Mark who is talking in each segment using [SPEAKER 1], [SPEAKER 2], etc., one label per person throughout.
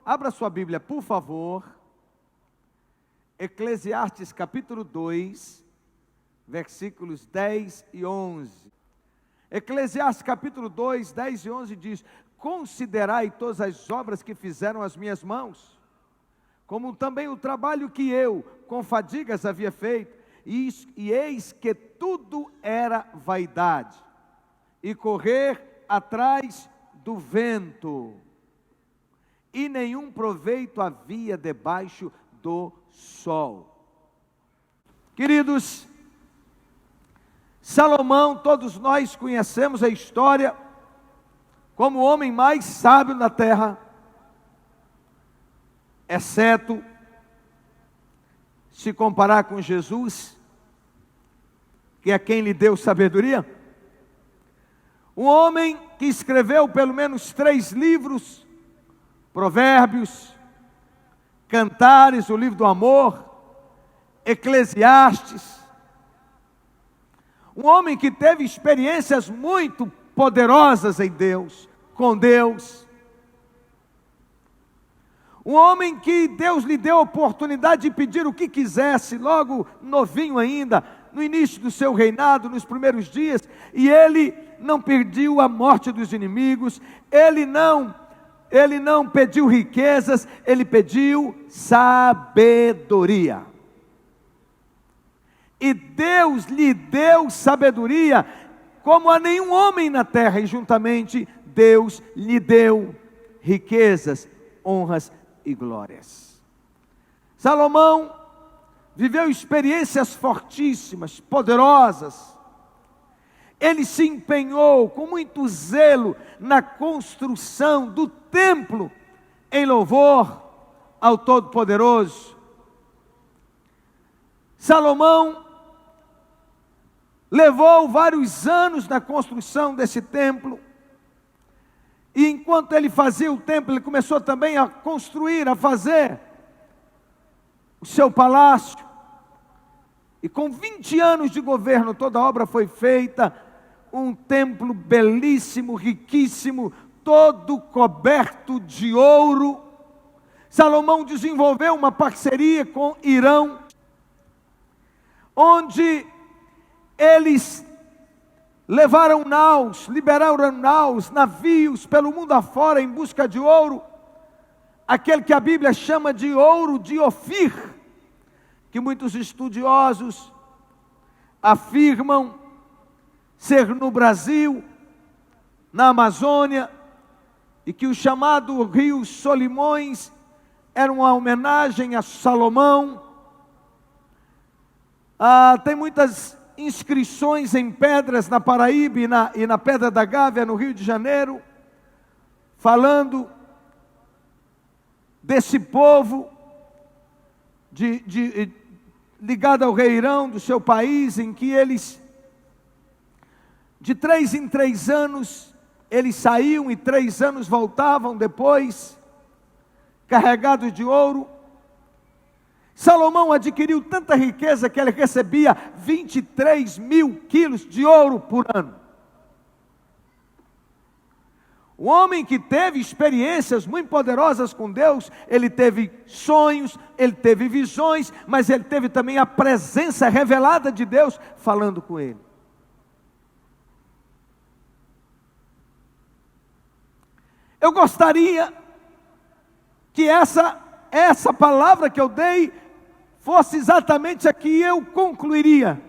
[SPEAKER 1] Abra sua Bíblia, por favor. Eclesiastes capítulo 2, versículos 10 e 11. Eclesiastes capítulo 2, 10 e 11 diz: considerai todas as obras que fizeram as minhas mãos, como também o trabalho que eu, com fadigas, havia feito, e eis que tudo era vaidade, e correr atrás do vento, e nenhum proveito havia debaixo do sol. Queridos, Salomão, todos nós conhecemos a história como o homem mais sábio da terra, exceto se comparar com Jesus, que é quem lhe deu sabedoria. Um homem que escreveu pelo menos 3 livros: Provérbios, Cantares, o livro do amor, Eclesiastes. Um homem que teve experiências muito poderosas em Deus, com Deus. Um homem que Deus lhe deu a oportunidade de pedir o que quisesse, logo novinho ainda, no início do seu reinado, nos primeiros dias, e ele não pediu a morte dos inimigos, ele não pediu riquezas, ele pediu sabedoria. E Deus lhe deu sabedoria como a nenhum homem na terra, e juntamente Deus lhe deu riquezas, honras e glórias. Salomão viveu experiências fortíssimas, poderosas. Ele se empenhou com muito zelo na construção do templo, em louvor ao Todo-Poderoso. Salomão levou vários anos na construção desse templo, e enquanto ele fazia o templo, ele começou também a construir, a fazer o seu palácio, e com 20 anos de governo, toda a obra foi feita, um templo belíssimo, riquíssimo, todo coberto de ouro. Salomão desenvolveu uma parceria com Irão, onde eles levaram naus, liberaram naus, navios pelo mundo afora em busca de ouro, aquele que a Bíblia chama de ouro de Ofir, que muitos estudiosos afirmam ser no Brasil, na Amazônia, e que o chamado Rio Solimões era uma homenagem a Salomão. Tem muitas inscrições em pedras na Paraíba e na Pedra da Gávea, no Rio de Janeiro, falando desse povo ligado ao rei Irão do seu país, em que eles, de 3 em 3 anos, eles saíam e 3 anos voltavam depois, carregados de ouro. Salomão adquiriu tanta riqueza que ele recebia 23 mil quilos de ouro por ano. Um homem que teve experiências muito poderosas com Deus, ele teve sonhos, ele teve visões, mas ele teve também a presença revelada de Deus falando com ele. Eu gostaria que essa palavra que eu dei fosse exatamente a que eu concluiria,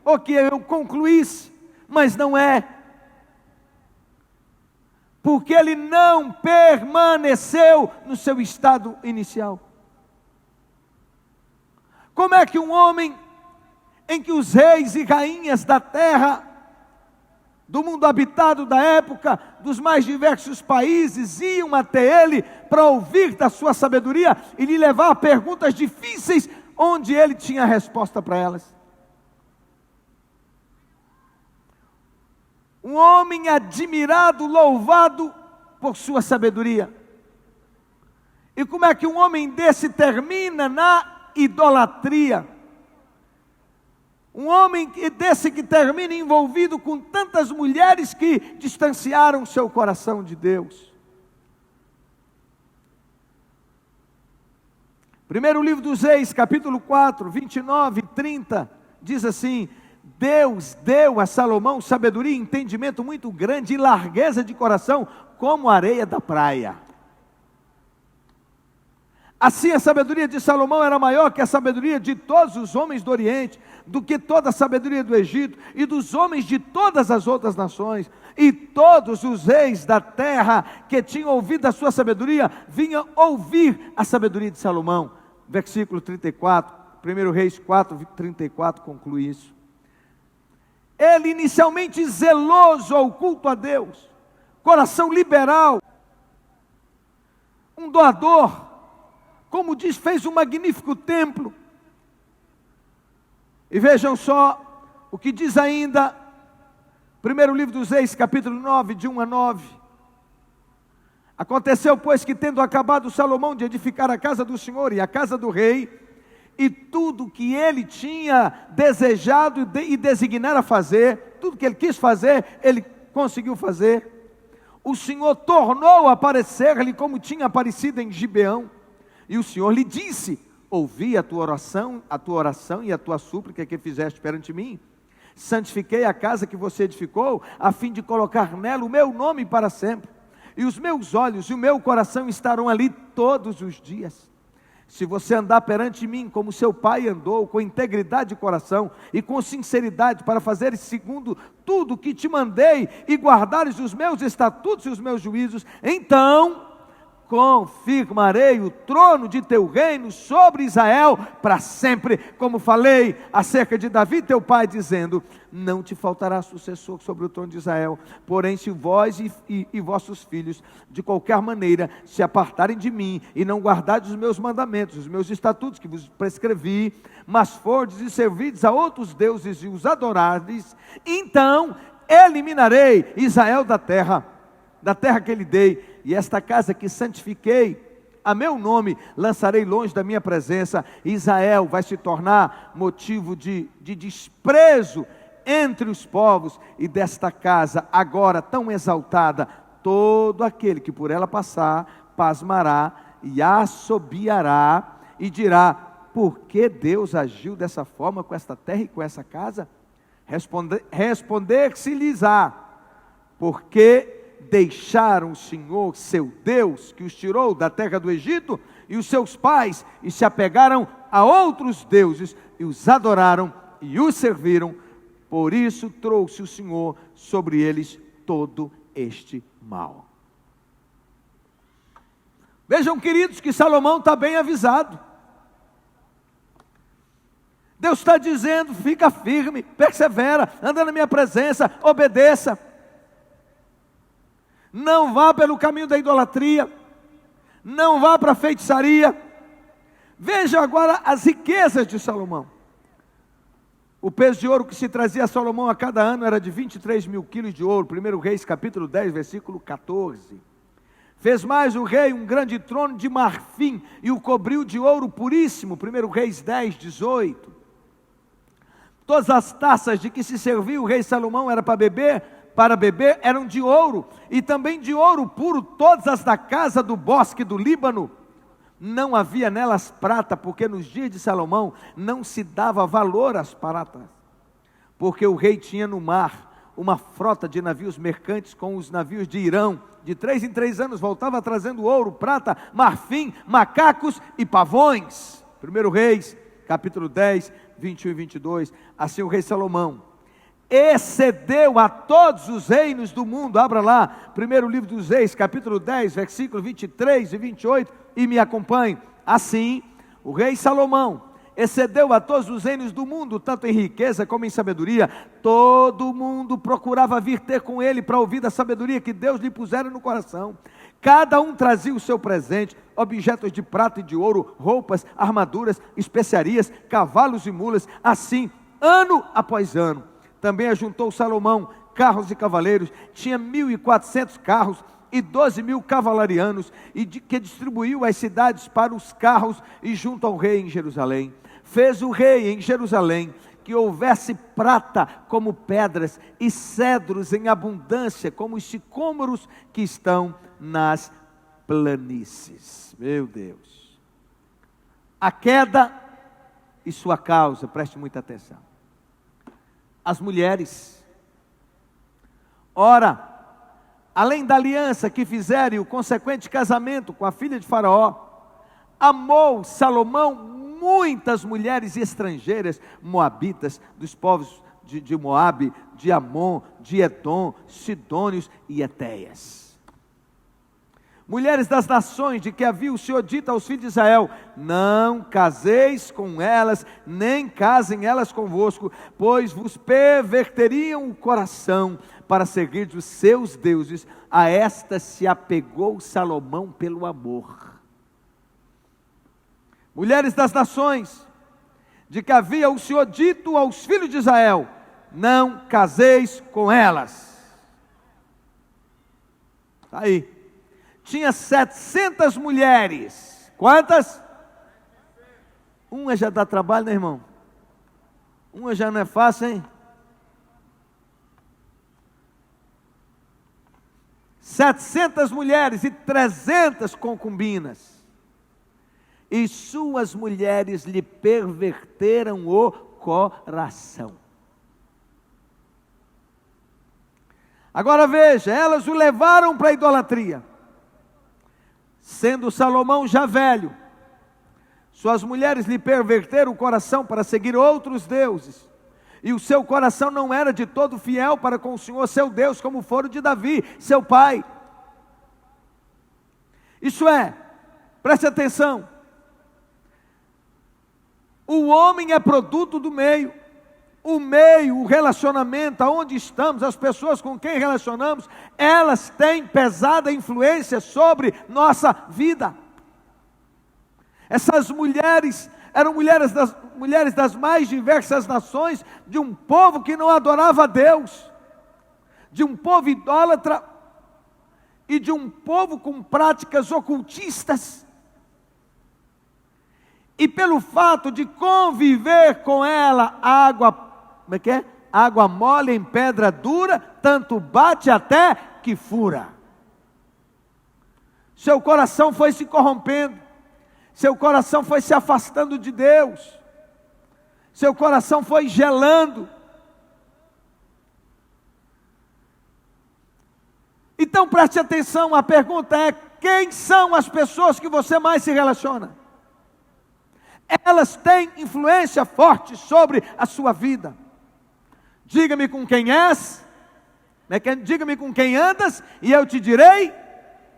[SPEAKER 1] ou que eu concluísse, mas não é. Porque ele não permaneceu no seu estado inicial. Como é que um homem em que os reis e rainhas da terra, do mundo habitado da época, dos mais diversos países, iam até ele para ouvir da sua sabedoria e lhe levar a perguntas difíceis, onde ele tinha a resposta para elas? Um homem admirado, louvado por sua sabedoria. E como é que um homem desse termina na idolatria? Um homem desse que termina envolvido com tantas mulheres que distanciaram seu coração de Deus. Primeiro livro dos Reis, capítulo 4, 29 e 30, diz assim: Deus deu a Salomão sabedoria e entendimento muito grande e largueza de coração, como a areia da praia. Assim a sabedoria de Salomão era maior que a sabedoria de todos os homens do Oriente, do que toda a sabedoria do Egito e dos homens de todas as outras nações. E todos os reis da terra que tinham ouvido a sua sabedoria, vinham ouvir a sabedoria de Salomão. Versículo 34, 1 Reis 4, 34 conclui isso. Ele inicialmente zeloso ao culto a Deus, coração liberal, um doador, como diz, fez um magnífico templo. E vejam só o que diz ainda, primeiro livro dos Reis, capítulo 9, de 1 a 9. Aconteceu, pois, que tendo acabado Salomão de edificar a casa do Senhor e a casa do rei, e tudo que ele tinha desejado e designar a fazer, tudo que ele quis fazer, ele conseguiu fazer. O Senhor tornou a aparecer-lhe como tinha aparecido em Gibeão. E o Senhor lhe disse: ouvi a tua oração e a tua súplica que fizeste perante mim. Santifiquei a casa que você edificou, a fim de colocar nela o meu nome para sempre. E os meus olhos e o meu coração estarão ali todos os dias. Se você andar perante mim como seu pai andou, com integridade de coração e com sinceridade, para fazeres segundo tudo que te mandei, e guardares os meus estatutos e os meus juízos, então confirmarei o trono de teu reino sobre Israel para sempre, como falei acerca de Davi teu pai, dizendo: não te faltará sucessor sobre o trono de Israel. Porém, se vós e vossos filhos de qualquer maneira se apartarem de mim e não guardardes os meus mandamentos, os meus estatutos que vos prescrevi, mas fordes e servides a outros deuses e os adorardes, então eliminarei Israel da terra que lhe dei, e esta casa que santifiquei a meu nome, lançarei longe da minha presença. Israel vai se tornar motivo de desprezo entre os povos, e desta casa agora tão exaltada, todo aquele que por ela passar, pasmará e assobiará, e dirá: por que Deus agiu dessa forma com esta terra e com essa casa? Responder-se-lhes-á: porque deixaram o Senhor, seu Deus, que os tirou da terra do Egito, e os seus pais, e se apegaram a outros deuses, e os adoraram, e os serviram. Por isso trouxe o Senhor sobre eles todo este mal. Vejam, queridos, que Salomão está bem avisado. Deus está dizendo: fica firme, persevera, anda na minha presença, obedeça. Não vá pelo caminho da idolatria, não vá para a feitiçaria. Veja agora as riquezas de Salomão. O peso de ouro que se trazia a Salomão a cada ano era de 23 mil quilos de ouro. 1 Reis capítulo 10, versículo 14. Fez mais o rei um grande trono de marfim e o cobriu de ouro puríssimo. 1 Reis 10, 18. Todas as taças de que se servia o rei Salomão era para beber eram de ouro, e também de ouro puro, todas as da casa do bosque do Líbano. Não havia nelas prata, porque nos dias de Salomão não se dava valor às pratas, porque o rei tinha no mar uma frota de navios mercantes com os navios de Irão. De 3 em 3 anos voltava trazendo ouro, prata, marfim, macacos e pavões. 1 Reis, capítulo 10, 21 e 22. Assim o rei Salomão excedeu a todos os reinos do mundo. Abra lá, primeiro livro dos Reis, capítulo 10, versículo 23 e 28, e me acompanhe. Assim, o rei Salomão excedeu a todos os reinos do mundo, tanto em riqueza como em sabedoria. Todo mundo procurava vir ter com ele para ouvir da sabedoria que Deus lhe pusera no coração. Cada um trazia o seu presente, objetos de prata e de ouro, roupas, armaduras, especiarias, cavalos e mulas, assim, ano após ano. Também ajuntou Salomão carros e cavaleiros, tinha 1.400 carros e 12.000 cavalarianos, e que distribuiu as cidades para os carros e junto ao rei em Jerusalém. Fez o rei em Jerusalém que houvesse prata como pedras e cedros em abundância como os sicômoros que estão nas planícies. Meu Deus! a queda e sua causa, preste muita atenção. As mulheres. Ora, além da aliança que fizeram e o consequente casamento com a filha de Faraó, amou Salomão muitas mulheres estrangeiras, moabitas, dos povos de Moabe, de Amon, de Edom, Sidônios e Etéias. Mulheres das nações de que havia o Senhor dito aos filhos de Israel: não caseis com elas, nem casem elas convosco, pois vos perverteriam o coração para seguir os seus deuses. A esta se apegou Salomão pelo amor. Mulheres das nações de que havia o Senhor dito aos filhos de Israel: não caseis com elas. Está aí. Tinha 700 mulheres. Quantas? Uma já dá trabalho, né, irmão? Uma já não é fácil, hein? 700 mulheres e 300 concubinas. E suas mulheres lhe perverteram o coração. Agora veja, elas o levaram para a idolatria. Sendo Salomão já velho, suas mulheres lhe perverteram o coração para seguir outros deuses, e o seu coração não era de todo fiel para com o Senhor seu Deus, como fora o de Davi, seu pai. Isso é, preste atenção, o homem é produto do meio. O meio, o relacionamento, aonde estamos, as pessoas com quem relacionamos, elas têm pesada influência sobre nossa vida. Essas mulheres eram mulheres das mais diversas nações, de um povo que não adorava a Deus, de um povo idólatra e de um povo com práticas ocultistas. E pelo fato de conviver com ela, como é que é? Água mole em pedra dura, tanto bate até que fura. Seu coração foi se corrompendo, seu coração foi se afastando de Deus, seu coração foi gelando. Então preste atenção, a pergunta é: quem são as pessoas que você mais se relaciona? Elas têm influência forte sobre a sua vida. Diga-me com quem és, diga-me com quem andas, e eu te direi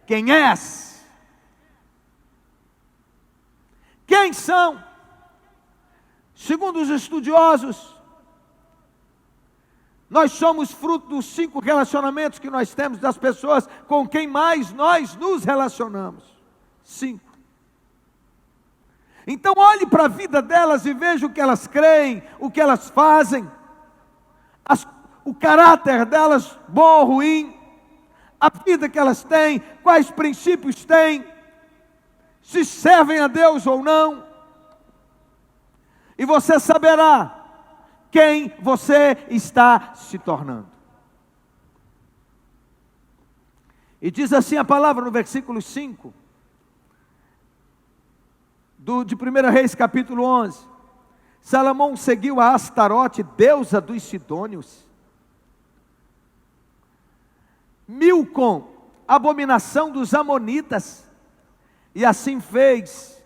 [SPEAKER 1] quem és. Quem são? Segundo os estudiosos, nós somos fruto dos 5 relacionamentos que nós temos, das pessoas com quem mais nós nos relacionamos. 5. Então olhe para a vida delas e veja o que elas creem, o que elas fazem, o caráter delas, bom ou ruim, a vida que elas têm, quais princípios têm, se servem a Deus ou não. E você saberá quem você está se tornando. E diz assim a palavra no versículo 5, de 1 Reis capítulo 11. Salomão seguiu a Astarote, deusa dos Sidônios. Milcom, abominação dos amonitas. E assim fez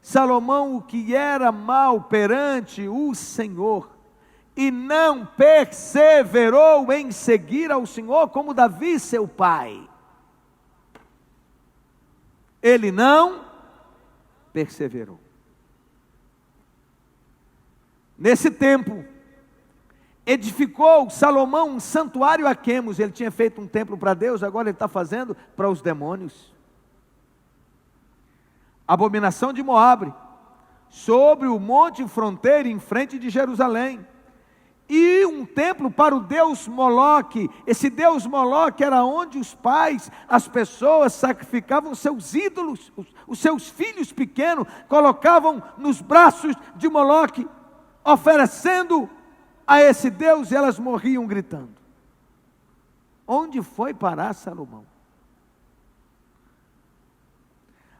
[SPEAKER 1] Salomão o que era mal perante o Senhor, e não perseverou em seguir ao Senhor como Davi seu pai. Ele não perseverou. Nesse tempo, edificou Salomão um santuário a Quemos. Ele tinha feito um templo para Deus, agora ele está fazendo para os demônios. Abominação de Moabe, sobre o monte fronteira em frente de Jerusalém. E um templo para o deus Moloque. Esse deus Moloque era onde os pais, as pessoas sacrificavam seus ídolos, os seus filhos pequenos, colocavam nos braços de Moloque, oferecendo a esse Deus, e elas morriam gritando. Onde foi parar Salomão?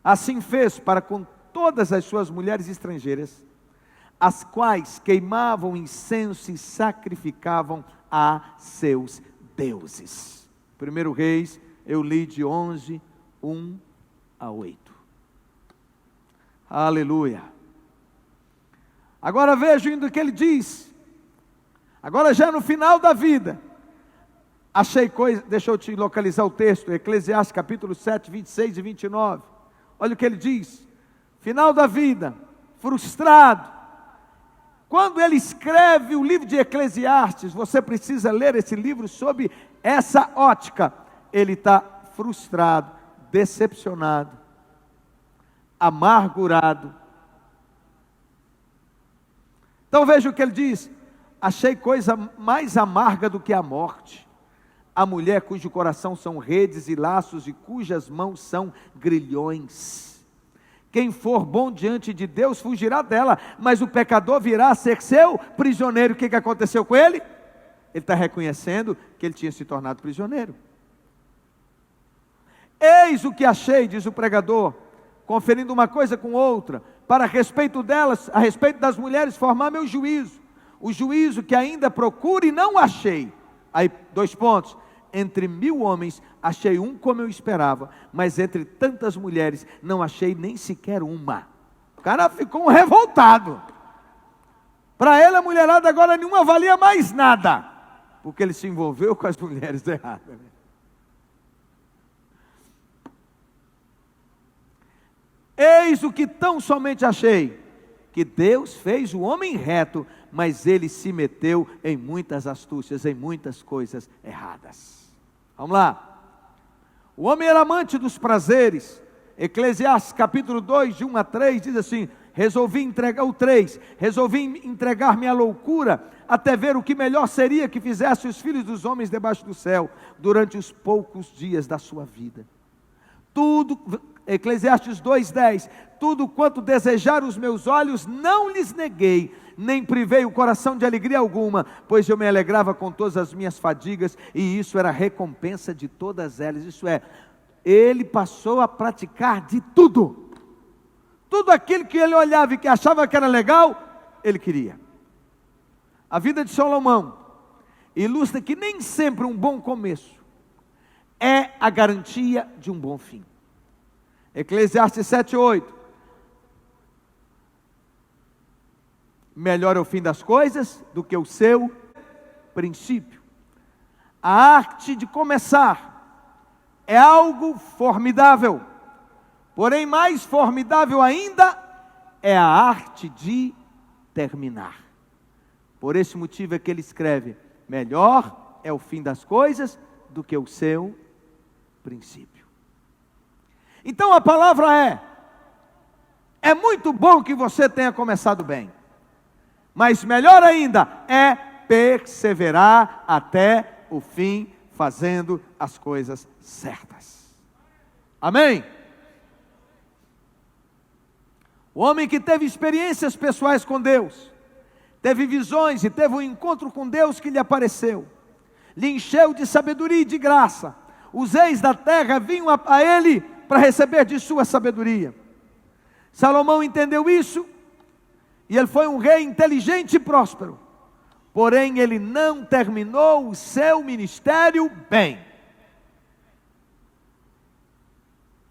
[SPEAKER 1] Assim fez para com todas as suas mulheres estrangeiras, as quais queimavam incenso e sacrificavam a seus deuses. 1 Reis, eu li de 11, 1 a 8. Aleluia. Agora vejam o que ele diz. Agora já no final da vida. Achei coisa, deixa eu te localizar o texto, Eclesiastes capítulo 7, 26 e 29. Olha o que ele diz. Final da vida, frustrado. Quando ele escreve o livro de Eclesiastes, você precisa ler esse livro sob essa ótica. Ele está frustrado, decepcionado, amargurado. Então veja o que ele diz. Achei coisa mais amarga do que a morte. A mulher cujo coração são redes e laços e cujas mãos são grilhões. Quem for bom diante de Deus fugirá dela, mas o pecador virá a ser seu prisioneiro. O que aconteceu com ele? Ele está reconhecendo que ele tinha se tornado prisioneiro. Eis o que achei, diz o pregador, conferindo uma coisa com outra, para a respeito delas, a respeito das mulheres, formar meu juízo. O juízo que ainda procuro e não achei. Aí, 2 pontos. Entre 1000 homens, achei um como eu esperava, mas entre tantas mulheres, não achei nem sequer uma. O cara ficou revoltado. Para ele, a mulherada agora nenhuma valia mais nada, porque ele se envolveu com as mulheres erradas. Né? Eis o que tão somente achei, que Deus fez o homem reto, mas ele se meteu em muitas astúcias, em muitas coisas erradas. Vamos lá. O homem era amante dos prazeres. Eclesiastes capítulo 2, de 1 a 3, diz assim: resolvi entregar-me à loucura, até ver o que melhor seria que fizesse os filhos dos homens debaixo do céu, durante os poucos dias da sua vida. Tudo, Eclesiastes 2:10, tudo quanto desejaram os meus olhos, não lhes neguei, nem privei o coração de alegria alguma, pois eu me alegrava com todas as minhas fadigas, e isso era recompensa de todas elas. Isso é, ele passou a praticar de tudo. Tudo aquilo que ele olhava e que achava que era legal, ele queria. A vida de Salomão ilustra que nem sempre um bom começo é a garantia de um bom fim. Eclesiastes 7:8. Melhor é o fim das coisas do que o seu princípio. A arte de começar é algo formidável, porém mais formidável ainda é a arte de terminar. Por esse motivo é que ele escreve: melhor é o fim das coisas do que o seu princípio. Então a palavra é muito bom que você tenha começado bem, mas melhor ainda é perseverar até o fim, fazendo as coisas certas. Amém? O homem que teve experiências pessoais com Deus, teve visões e teve um encontro com Deus que lhe apareceu, lhe encheu de sabedoria e de graça. Os reis da terra vinham a ele para receber de sua sabedoria. Salomão entendeu isso, e ele foi um rei inteligente e próspero, porém ele não terminou o seu ministério bem.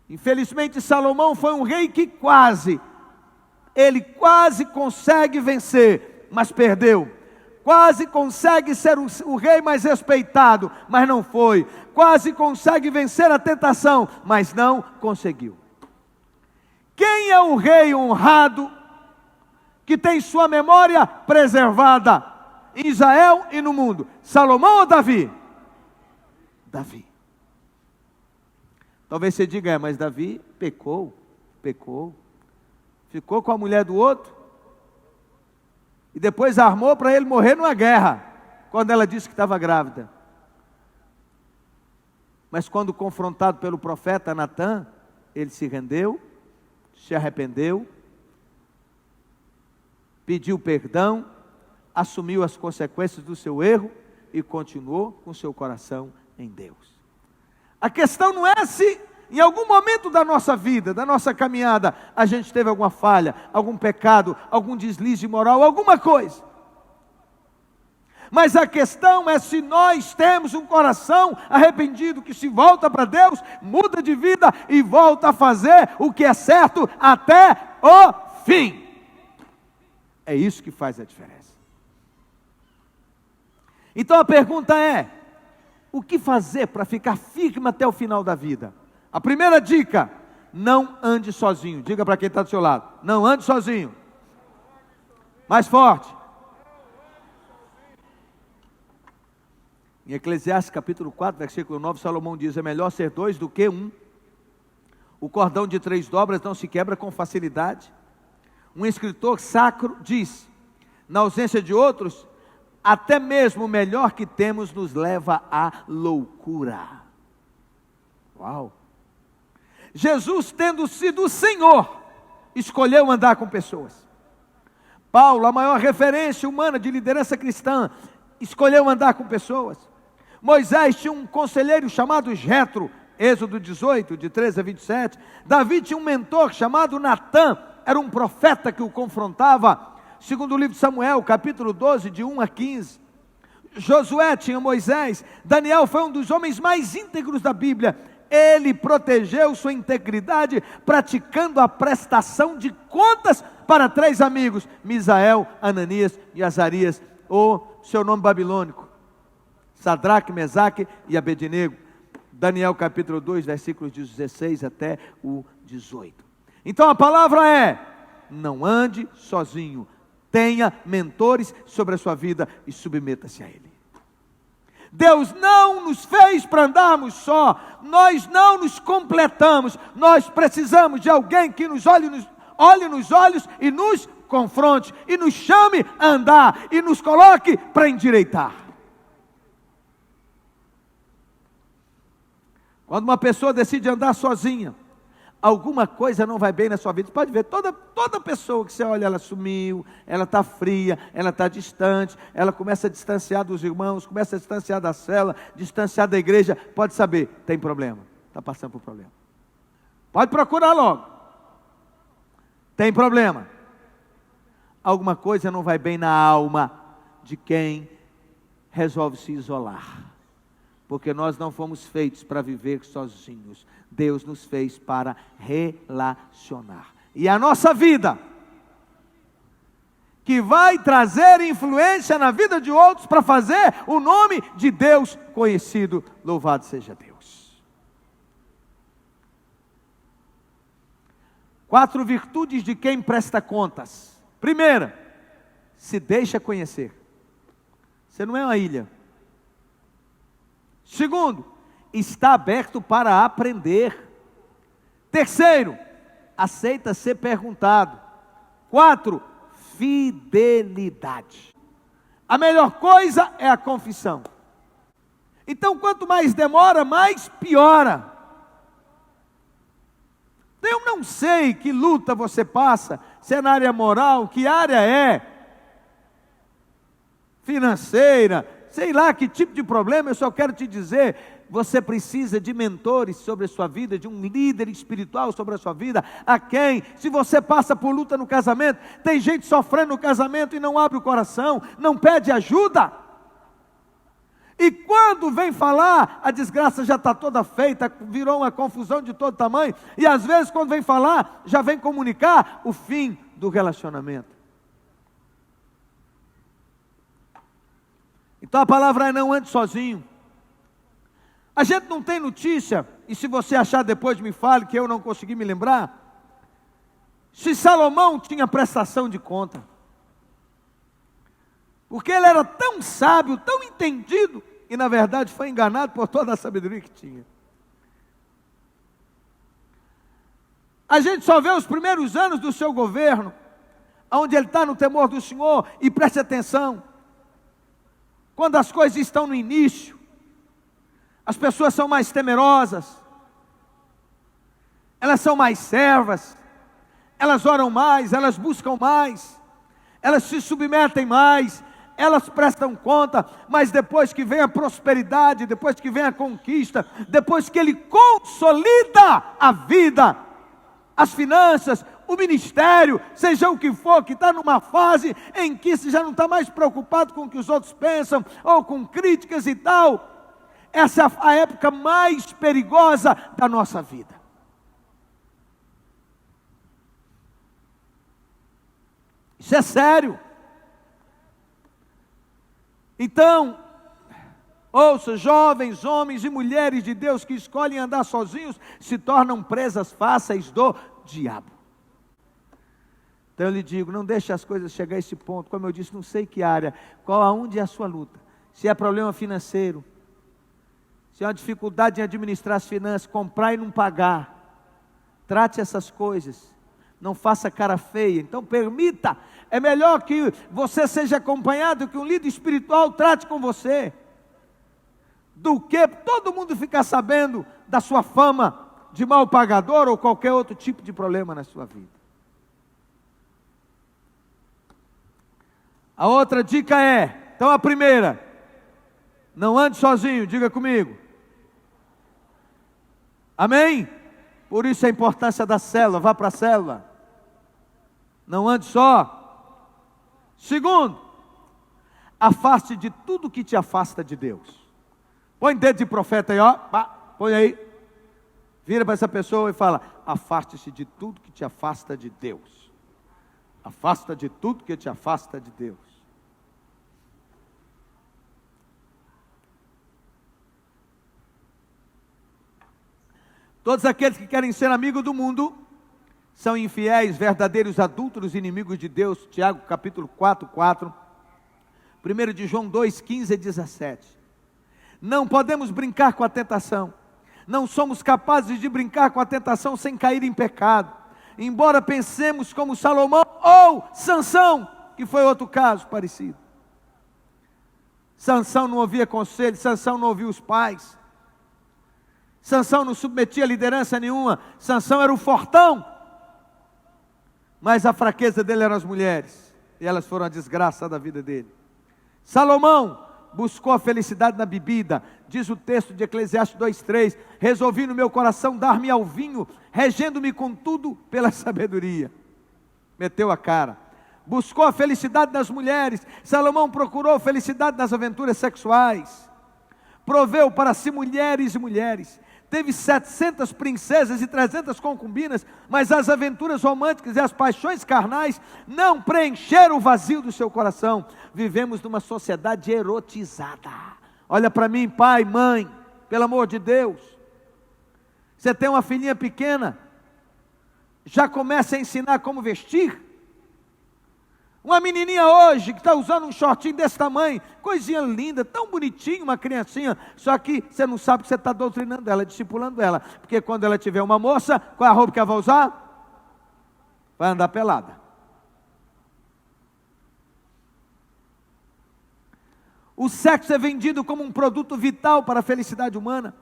[SPEAKER 1] Infelizmente Salomão foi um rei que ele quase consegue vencer, mas perdeu. Quase consegue ser o rei mais respeitado, mas não foi. Quase consegue vencer a tentação, mas não conseguiu. Quem é o rei honrado que tem sua memória preservada em Israel e no mundo? Salomão ou Davi? Davi. Talvez você diga: mas Davi pecou, ficou com a mulher do outro, e depois armou para ele morrer numa guerra, quando ela disse que estava grávida. Mas quando confrontado pelo profeta Natã, ele se rendeu, se arrependeu, pediu perdão, assumiu as consequências do seu erro e continuou com seu coração em Deus. A questão não é se em algum momento da nossa vida, da nossa caminhada, a gente teve alguma falha, algum pecado, algum deslize moral, alguma coisa. Mas a questão é se nós temos um coração arrependido, que se volta para Deus, muda de vida e volta a fazer o que é certo até o fim. É isso que faz a diferença. Então a pergunta é: o que fazer para ficar firme até o final da vida? A primeira dica: não ande sozinho. Diga para quem está do seu lado: não ande sozinho. Mais forte. Em Eclesiastes capítulo 4, versículo 9, Salomão diz: é melhor ser dois do que um. O cordão de 3 dobras não se quebra com facilidade. Um escritor sacro diz: na ausência de outros, até mesmo o melhor que temos nos leva à loucura. Uau! Jesus, tendo sido o Senhor, escolheu andar com pessoas. Paulo, a maior referência humana de liderança cristã, escolheu andar com pessoas. Moisés tinha um conselheiro chamado Jetro, Êxodo 18, de 13 a 27. Davi tinha um mentor chamado Natã, era um profeta que o confrontava. Segundo o livro de Samuel, capítulo 12, de 1 a 15. Josué tinha Moisés. Daniel foi um dos homens mais íntegros da Bíblia. Ele protegeu sua integridade praticando a prestação de contas para 3 amigos: Misael, Ananias e Azarias, ou seu nome babilônico, Sadraque, Mesaque e Abednego. Daniel capítulo 2, versículos 16 até o 18. Então a palavra é: não ande sozinho. Tenha mentores sobre a sua vida e submeta-se a Ele. Deus não nos fez para andarmos só. Nós não nos completamos. Nós precisamos de alguém que nos olhe nos olhos e nos confronte, e nos chame a andar, e nos coloque para endireitar. Quando uma pessoa decide andar sozinha, alguma coisa não vai bem na sua vida. Você pode ver, toda pessoa que você olha, ela sumiu, ela está fria, ela está distante, ela começa a distanciar dos irmãos, começa a distanciar da célula, distanciar da igreja. Pode saber, tem problema, está passando por problema. Pode procurar logo. Tem problema. Alguma coisa não vai bem na alma de quem resolve se isolar. Porque nós não fomos feitos para viver sozinhos. Deus nos fez para relacionar. E a nossa vida, que vai trazer influência na vida de outros para fazer o nome de Deus conhecido. Louvado seja Deus. 4 virtudes de quem presta contas. Primeira, se deixa conhecer. Você não é uma ilha. Segundo, está aberto para aprender. Terceiro, aceita ser perguntado. 4, fidelidade. A melhor coisa é a confissão. Então, quanto mais demora, mais piora. Eu não sei que luta você passa, se é na área moral, que área é, financeira, sei lá que tipo de problema. Eu só quero te dizer, você precisa de mentores sobre a sua vida, de um líder espiritual sobre a sua vida, a quem, se você passa por luta no casamento, tem gente sofrendo no casamento e não abre o coração, não pede ajuda, e quando vem falar, a desgraça já está toda feita, virou uma confusão de todo tamanho, e às vezes quando vem falar, já vem comunicar o fim do relacionamento. Então a palavra é: não ande sozinho. A gente não tem notícia, e se você achar depois me fale, que eu não consegui me lembrar, se Salomão tinha prestação de conta. Porque ele era tão sábio, tão entendido, e na verdade foi enganado por toda a sabedoria que tinha. A gente só vê os primeiros anos do seu governo, onde ele está no temor do Senhor, e preste atenção, quando as coisas estão no início, as pessoas são mais temerosas, elas são mais servas, elas oram mais, elas buscam mais, elas se submetem mais, elas prestam conta, mas depois que vem a prosperidade, depois que vem a conquista, depois que Ele consolida a vida, as finanças, o ministério, seja o que for, que está numa fase em que você já não está mais preocupado com o que os outros pensam, ou com críticas e tal, essa é a época mais perigosa da nossa vida. Isso é sério. Então, ouça, jovens, homens e mulheres de Deus que escolhem andar sozinhos, se tornam presas fáceis do diabo. Então eu lhe digo, não deixe as coisas chegar a esse ponto. Como eu disse, não sei que área, aonde é a sua luta. Se é problema financeiro, se é uma dificuldade em administrar as finanças, comprar e não pagar, trate essas coisas. Não faça cara feia, então permita. É melhor que você seja acompanhado, que um líder espiritual trate com você, do que todo mundo ficar sabendo da sua fama de mal pagador ou qualquer outro tipo de problema na sua vida. A outra dica é, então a primeira, não ande sozinho, diga comigo. Amém? Por isso a importância da célula, vá para a célula. Não ande só. Segundo, afaste de tudo que te afasta de Deus. Põe dedo de profeta aí, ó. Põe aí. Vira para essa pessoa e fala: afaste-se de tudo que te afasta de Deus. Afasta de tudo que te afasta de Deus. Todos aqueles que querem ser amigos do mundo são infiéis, verdadeiros adúlteros, inimigos de Deus. Tiago capítulo 4, 1 de João 2, 15 e 17. Não podemos brincar com a tentação. Não somos capazes de brincar com a tentação sem cair em pecado. Embora pensemos como Salomão ou Sansão, que foi outro caso parecido. Sansão não ouvia conselho, Sansão não ouvia os pais. Sansão não submetia a liderança nenhuma. Sansão era o fortão. Mas a fraqueza dele eram as mulheres, e elas foram a desgraça da vida dele. Salomão buscou a felicidade na bebida, diz o texto de Eclesiastes 2:3, resolvi no meu coração dar-me ao vinho, regendo-me com tudo pela sabedoria. Meteu a cara. Buscou a felicidade nas mulheres. Salomão procurou felicidade nas aventuras sexuais, proveu para si mulheres e mulheres. Teve 700 princesas e 300 concubinas, mas as aventuras românticas e as paixões carnais não preencheram o vazio do seu coração. Vivemos numa sociedade erotizada. Olha para mim, pai, mãe, pelo amor de Deus. Você tem uma filhinha pequena, já começa a ensinar como vestir. Uma menininha hoje que está usando um shortinho desse tamanho, coisinha linda, tão bonitinho, uma criancinha, só que você não sabe que você está doutrinando ela, discipulando ela, porque quando ela tiver uma moça, qual é a roupa que ela vai usar? Vai andar pelada. O sexo é vendido como um produto vital para a felicidade humana.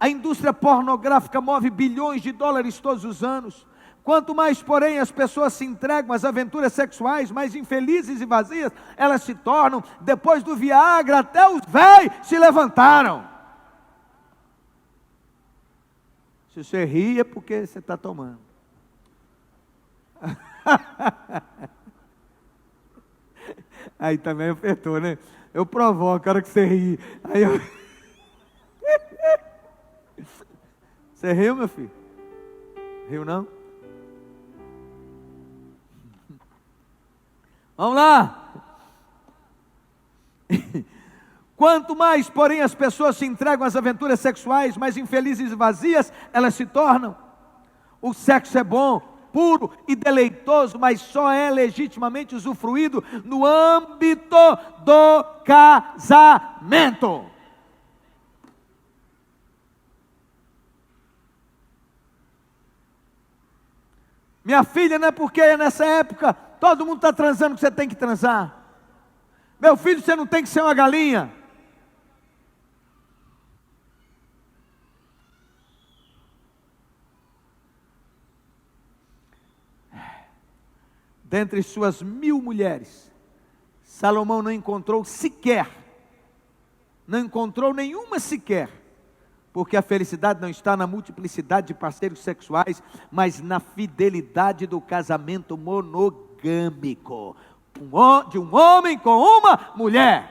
[SPEAKER 1] A indústria pornográfica move bilhões de dólares todos os anos. Quanto mais, porém, as pessoas se entregam às aventuras sexuais, mais infelizes e vazias elas se tornam. Depois do Viagra, até os véis se levantaram. Se você ri é porque você está tomando. Aí também apertou, né? Eu provoco a hora que você ri. Aí eu... Você riu, meu filho? Riu não? Vamos lá. Quanto mais, porém, as pessoas se entregam às aventuras sexuais, mais infelizes e vazias elas se tornam. O sexo é bom, puro e deleitoso, mas só é legitimamente usufruído no âmbito do casamento. Minha filha, não é porque nessa época todo mundo está transando que você tem que transar. Meu filho, você não tem que ser uma galinha. Dentre suas 1000 mulheres, Salomão não encontrou sequer, não encontrou nenhuma sequer, porque a felicidade não está na multiplicidade de parceiros sexuais, mas na fidelidade do casamento monogâmico, de um homem com uma mulher.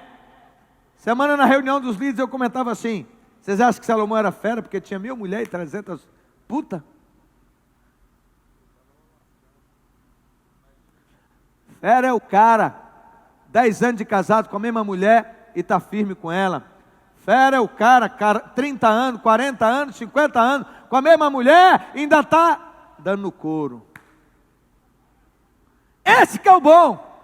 [SPEAKER 1] Semana na reunião dos líderes eu comentava assim: vocês acham que Salomão era fera porque tinha 1.000 mulheres e 300 puta? Fera é o cara, 10 anos de casado com a mesma mulher e está firme com ela. Fera é o cara, 30 anos, 40 anos, 50 anos, com a mesma mulher e ainda está dando no couro. Esse que é o bom.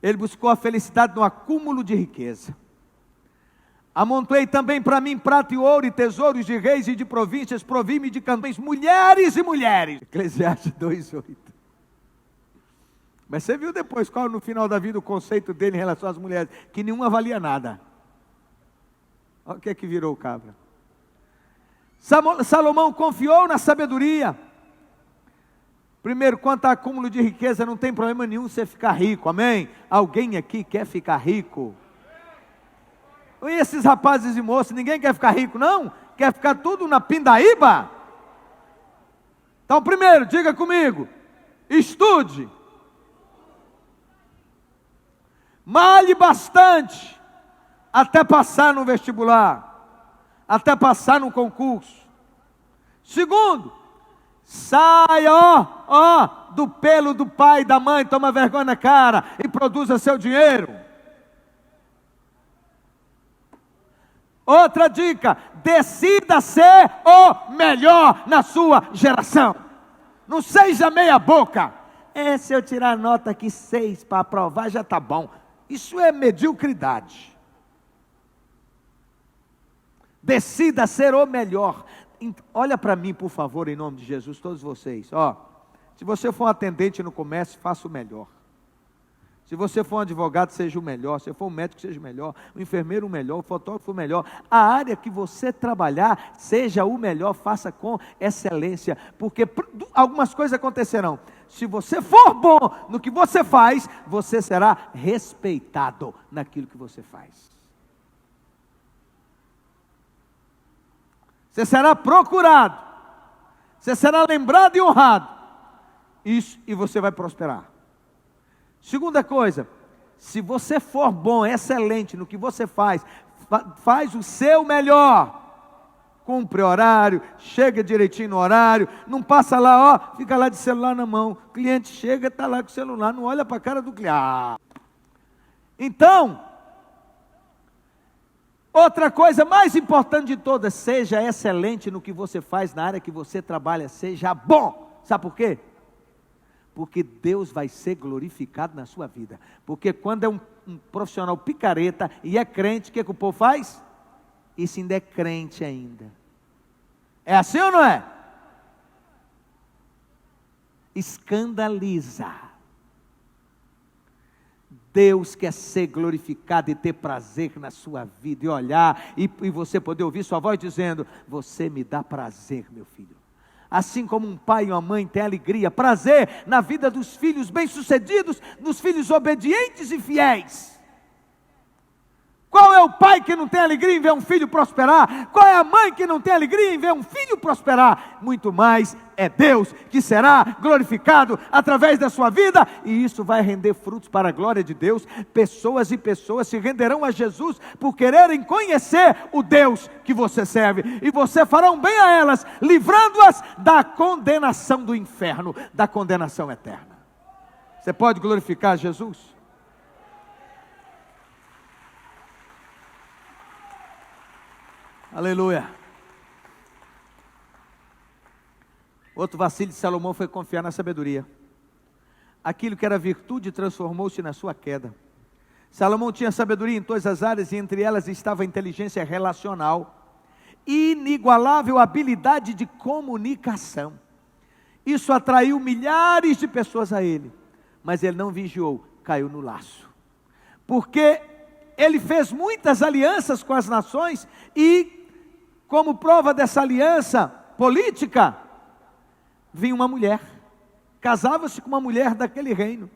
[SPEAKER 1] Ele buscou a felicidade no acúmulo de riqueza. Amontei também para mim prata e ouro e tesouros de reis e de províncias, provi-me de campeões, mulheres e mulheres. Eclesiastes 2:8. Mas você viu depois qual no final da vida o conceito dele em relação às mulheres? Que nenhuma valia nada. Olha o que é que virou o cabra. Salomão confiou na sabedoria. Primeiro, quanto a acúmulo de riqueza, não tem problema nenhum você ficar rico, amém? Alguém aqui quer ficar rico? E esses rapazes e moças, ninguém quer ficar rico, não? Quer ficar tudo na pindaíba? Então, primeiro, diga comigo, estude, malhe bastante, até passar no vestibular, até passar no concurso. Segundo, saia, do pelo do pai e da mãe, toma vergonha na cara e produza seu dinheiro. Outra dica, decida ser o melhor na sua geração. Não seja meia boca. Se eu tirar nota aqui 6 para aprovar já está bom. Isso é mediocridade. Decida ser o melhor. Olha para mim, por favor, em nome de Jesus, todos vocês. Se você for um atendente no comércio, faça o melhor. Se você for um advogado, seja o melhor. Se for um médico, seja o melhor. O enfermeiro, o melhor. O fotógrafo, o melhor. A área que você trabalhar, seja o melhor. Faça com excelência. Porque algumas coisas acontecerão. Se você for bom no que você faz, você será respeitado naquilo que você faz. Você será procurado. Você será lembrado e honrado. Isso, e você vai prosperar. Segunda coisa, se você for bom, excelente no que você faz, faz o seu melhor. Cumpre horário, chega direitinho no horário, não passa lá, fica lá de celular na mão. O cliente chega, está lá com o celular, não olha para a cara do cliente. Então, outra coisa mais importante de todas, seja excelente no que você faz, na área que você trabalha, seja bom. Sabe por quê? Porque Deus vai ser glorificado na sua vida. Porque quando é um profissional picareta e é crente, o que o povo faz? Isso ainda é crente ainda. É assim ou não é? Escandaliza. Deus quer ser glorificado e ter prazer na sua vida. E olhar, e você poder ouvir sua voz dizendo: você me dá prazer, meu filho. Assim como um pai e uma mãe têm alegria, prazer na vida dos filhos bem-sucedidos, dos filhos obedientes e fiéis. Qual é o pai que não tem alegria em ver um filho prosperar? Qual é a mãe que não tem alegria em ver um filho prosperar? Muito mais é Deus que será glorificado através da sua vida, e isso vai render frutos para a glória de Deus. Pessoas e pessoas se renderão a Jesus por quererem conhecer o Deus que você serve, e você fará um bem a elas, livrando-as da condenação do inferno, da condenação eterna. Você pode glorificar Jesus? Aleluia. Outro vacilo de Salomão foi confiar na sabedoria. Aquilo que era virtude transformou-se na sua queda. Salomão tinha sabedoria em todas as áreas, e entre elas estava a inteligência relacional, inigualável habilidade de comunicação. Isso atraiu milhares de pessoas a ele, mas ele não vigiou, caiu no laço. Porque ele fez muitas alianças com as nações e, como prova dessa aliança política, vinha uma mulher, casava-se com uma mulher daquele reino.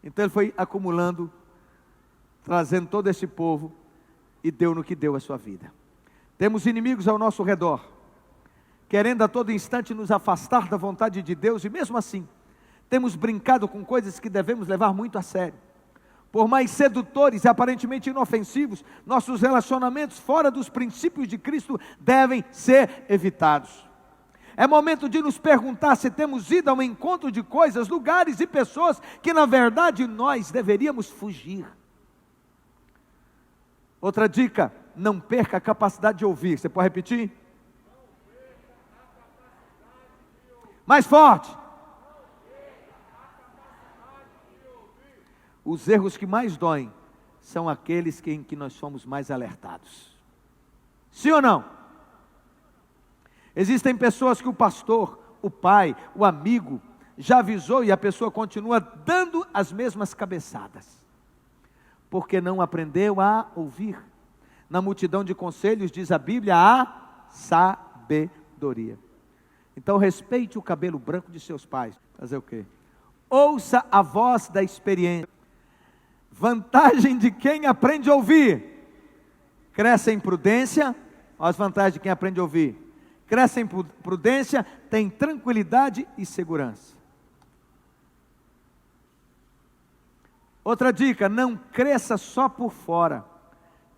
[SPEAKER 1] Então ele foi acumulando, trazendo todo esse povo e deu no que deu a sua vida. Temos inimigos ao nosso redor, querendo a todo instante nos afastar da vontade de Deus, e mesmo assim, temos brincado com coisas que devemos levar muito a sério. Por mais sedutores e aparentemente inofensivos, nossos relacionamentos fora dos princípios de Cristo devem ser evitados. É momento de nos perguntar se temos ido ao encontro de coisas, lugares e pessoas que na verdade nós deveríamos fugir. Outra dica, não perca a capacidade de ouvir. Você pode repetir? Mais forte. Os erros que mais doem são aqueles em que nós somos mais alertados. Sim ou não? Existem pessoas que o pastor, o pai, o amigo já avisou e a pessoa continua dando as mesmas cabeçadas, porque não aprendeu a ouvir. Na multidão de conselhos, diz a Bíblia, há sabedoria. Então respeite o cabelo branco de seus pais. Fazer o quê? Ouça a voz da experiência. Vantagem de quem aprende a ouvir: cresce em prudência. Olha as vantagens de quem aprende a ouvir: cresce em prudência, tem tranquilidade e segurança. Outra dica, não cresça só por fora,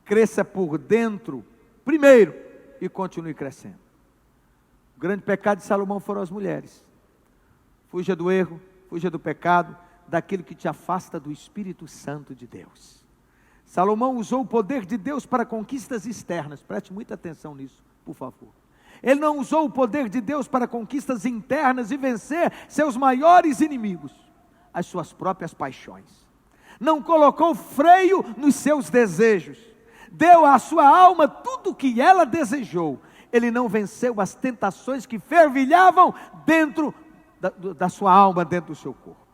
[SPEAKER 1] cresça por dentro primeiro e continue crescendo. O grande pecado de Salomão foram as mulheres. Fuja do erro, fuja do pecado, daquilo que te afasta do Espírito Santo de Deus. Salomão usou o poder de Deus para conquistas externas, preste muita atenção nisso, por favor. Ele não usou o poder de Deus para conquistas internas e vencer seus maiores inimigos, as suas próprias paixões. Não colocou freio nos seus desejos, deu à sua alma tudo o que ela desejou. Ele não venceu as tentações que fervilhavam dentro da sua alma, dentro do seu corpo.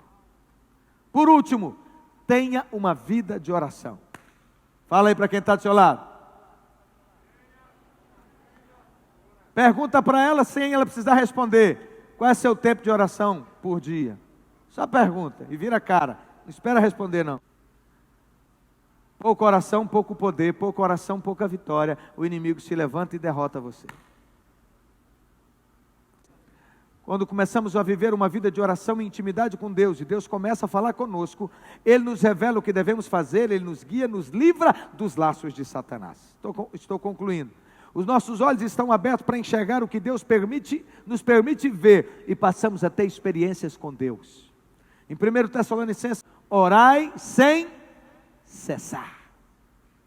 [SPEAKER 1] Por último, tenha uma vida de oração. Fala aí para quem está do seu lado. Pergunta para ela sem ela precisar responder. Qual é seu tempo de oração por dia? Só pergunta e vira a cara. Não espera responder não. Pouco oração, pouco poder. Pouco oração, pouca vitória. O inimigo se levanta e derrota você. Quando começamos a viver uma vida de oração e intimidade com Deus, e Deus começa a falar conosco, Ele nos revela o que devemos fazer, Ele nos guia, nos livra dos laços de Satanás. Estou concluindo. Os nossos olhos estão abertos para enxergar o que Deus nos permite ver, e passamos a ter experiências com Deus. Em 1 Tessalonicenses, orai sem cessar.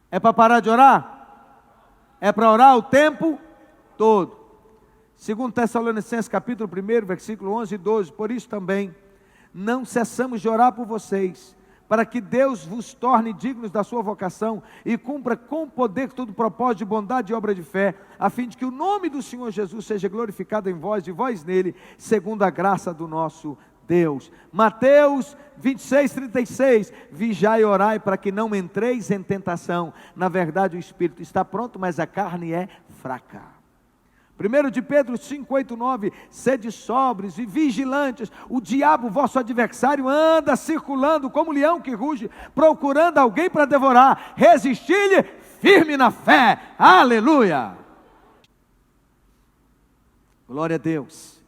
[SPEAKER 1] É para parar de orar? É para orar o tempo todo. 2 Tessalonicenses capítulo 1, versículo 11 e 12, por isso também, não cessamos de orar por vocês, para que Deus vos torne dignos da sua vocação, e cumpra com poder todo o propósito de bondade e obra de fé, a fim de que o nome do Senhor Jesus seja glorificado em vós, e vós nele, segundo a graça do nosso Deus. Mateus 26, 36, vigiai e orai para que não entreis em tentação. Na verdade o espírito está pronto, mas a carne é fraca. 1 de Pedro 5, 8, 9, sede sóbrios e vigilantes, o diabo, vosso adversário, anda circulando como leão que ruge, procurando alguém para devorar. Resisti-lhe firme na fé. Aleluia! Glória a Deus.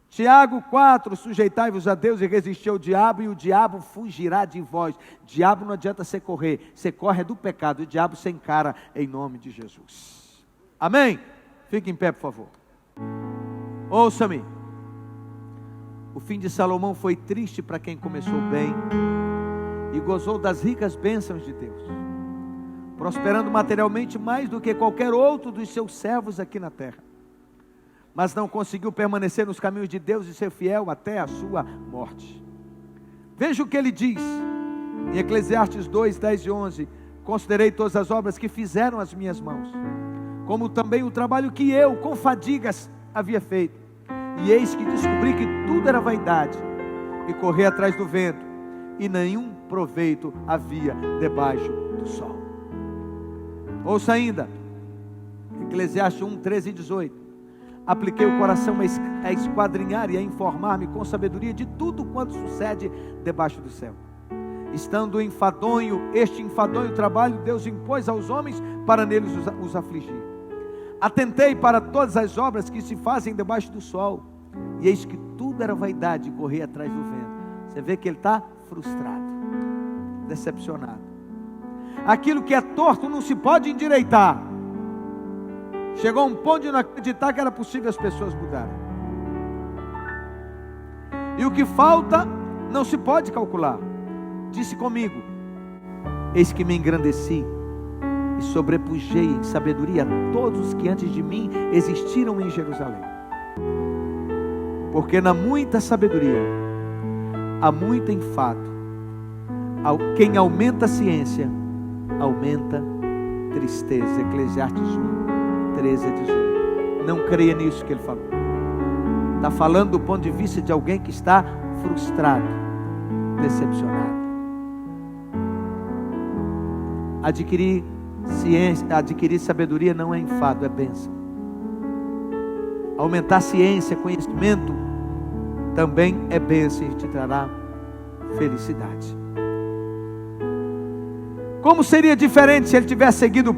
[SPEAKER 1] Tiago 4, sujeitai-vos a Deus e resisti ao diabo, e o diabo fugirá de vós. Diabo não adianta você correr, você corre do pecado, o diabo você encara em nome de Jesus. Amém? Fique em pé, por favor. Ouça-me. O fim de Salomão foi triste para quem começou bem e gozou das ricas bênçãos de Deus, prosperando materialmente mais do que qualquer outro dos seus servos aqui na terra, mas não conseguiu permanecer nos caminhos de Deus e ser fiel até a sua morte. Veja o que ele diz em Eclesiastes 2, 10 e 11. Considerei todas as obras que fizeram as minhas mãos, como também o trabalho que eu, com fadigas, havia feito. E eis que descobri que tudo era vaidade, e correr atrás do vento, e nenhum proveito havia debaixo do sol. Ouça ainda, Eclesiastes 1, 13 e 18. Apliquei o coração a esquadrinhar e a informar-me com sabedoria de tudo quanto sucede debaixo do céu. Estando este enfadonho trabalho, Deus impôs aos homens para neles os afligir. Atentei para todas as obras que se fazem debaixo do sol, e eis que tudo era vaidade e correr atrás do vento. Você vê que ele está frustrado, decepcionado. Aquilo que é torto não se pode endireitar. Chegou a um ponto de não acreditar que era possível as pessoas mudarem. E o que falta não se pode calcular. Disse comigo: eis que me engrandeci e sobrepujei em sabedoria a todos os que antes de mim existiram em Jerusalém. Porque na muita sabedoria há muito enfado. Quem aumenta a ciência, aumenta tristeza. Eclesiastes 1, 13 a 18. Não creia nisso que ele falou. Está falando do ponto de vista de alguém que está frustrado, decepcionado. Adquirir ciência, adquirir sabedoria não é enfado, é bênção. Aumentar ciência, conhecimento, também é bênção e te trará felicidade. Como seria diferente se ele tivesse seguido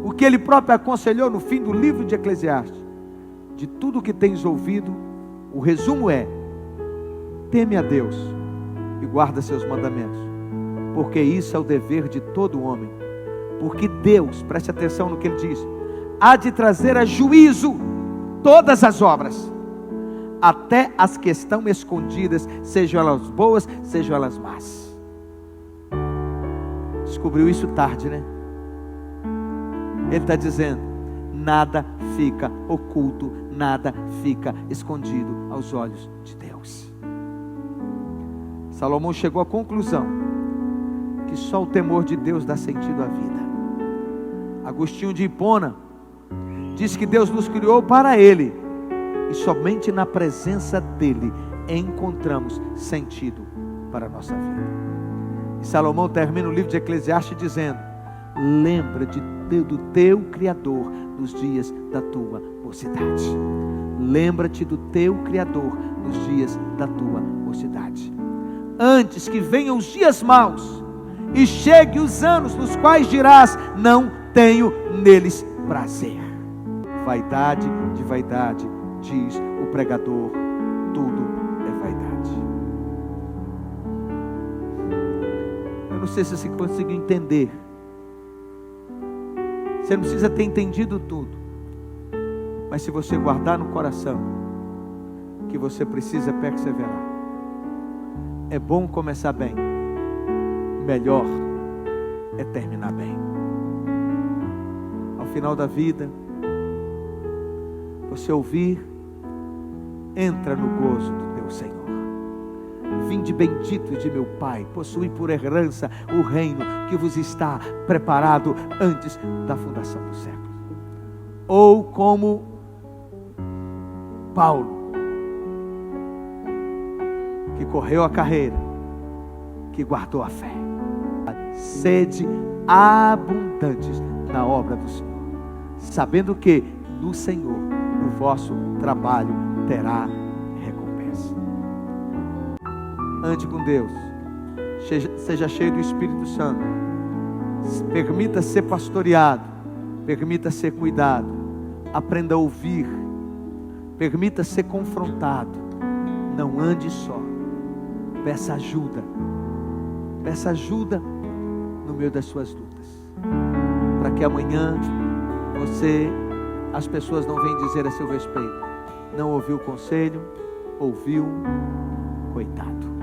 [SPEAKER 1] o que ele próprio aconselhou no fim do livro de Eclesiastes? De tudo que tens ouvido, o resumo é: teme a Deus e guarda seus mandamentos, porque isso é o dever de todo homem. Porque Deus, preste atenção no que ele diz, há de trazer a juízo todas as obras, até as que estão escondidas, sejam elas boas, sejam elas más. Descobriu isso tarde, né? Ele está dizendo: nada fica oculto, nada fica escondido aos olhos de Deus. Salomão chegou à conclusão que só o temor de Deus dá sentido à vida. Agostinho de Hipona diz que Deus nos criou para Ele, e somente na presença dEle encontramos sentido para a nossa vida. E Salomão termina o livro de Eclesiastes dizendo: lembra-te do teu Criador nos dias da tua mocidade. Lembra-te do teu Criador nos dias da tua mocidade. Antes que venham os dias maus e cheguem os anos nos quais dirás: não tenho neles prazer. Vaidade de vaidade, diz o pregador, tudo é vaidade. Eu não sei se você conseguiu entender. Você não precisa ter entendido tudo, mas se você guardar no coração que você precisa perseverar, é bom começar bem, melhor é terminar bem. Ao final da vida, você ouvir: entra no gozo do teu Senhor. Vinde benditos de meu Pai, possuí por herança o reino que vos está preparado antes da fundação dos séculos. Ou como Paulo, que correu a carreira, que guardou a fé. Sede abundantes na obra do Senhor, sabendo que no Senhor o vosso trabalho terá recompensa. Ande com Deus, seja cheio do Espírito Santo, permita ser pastoreado, permita ser cuidado, aprenda a ouvir, permita ser confrontado. Não ande só, peça ajuda no meio das suas lutas, para que amanhã as pessoas não venham dizer a seu respeito: não ouviu o conselho, ouviu, coitado.